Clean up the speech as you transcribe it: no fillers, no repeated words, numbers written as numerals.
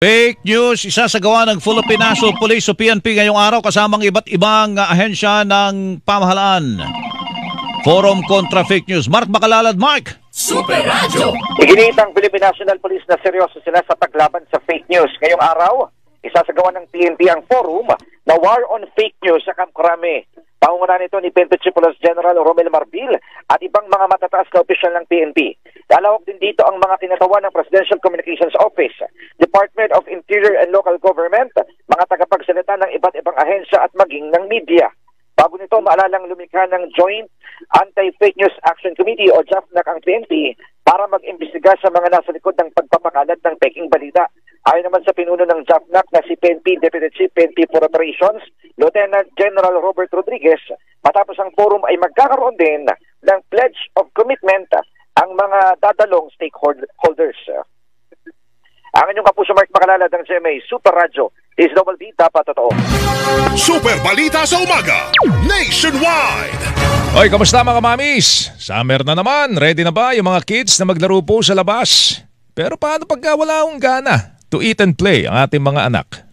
Fake news, isasagawa ng Philippine National Police o PNP ngayong araw kasamang iba't ibang ahensya ng pamahalaan. Forum kontra fake news. Mark Bacalalad, Mark! Super Radio! Iginit ang Philippine National Police na seryoso sila sa paglaban sa fake news. Ngayong araw, isasagawa ng PNP ang forum na War on Fake News sa Camp Crame. Pangunguna nito ni PNP Chief Police General Romel Marbil at ibang mga matataas na opisyal ng PNP. Lalawak din dito ang mga kinatawan ng Presidential Communications Office, Department of Interior and Local Government, mga tagapagsalita ng iba't ibang ahensya at maging ng media. Bago nito, maalalang lumikha ng Joint Anti-Fake News Action Committee o JAFNAC ang PNP para mag-imbestiga sa mga nasa likod ng pagpapakalat ng peking balita. Ayon naman sa pinuno ng JAFNAC na si PNP Deputy Chief PNP for Operations, Lieutenant General Robert Rodriguez, matapos ang forum ay magkakaroon din ng Pledge of Commitment ang mga dadalong stakeholders. Ang inyong kapuso Mark Bacalalad ng GMA Super Radio is Double D, dapat totoo. Super Balita sa Umaga Nationwide. Oy, kamusta mga mamis? Summer na naman. Ready na ba yung mga kids na maglaro po sa labas? Pero paano pagka wala akong gana to eat and play ang ating mga anak?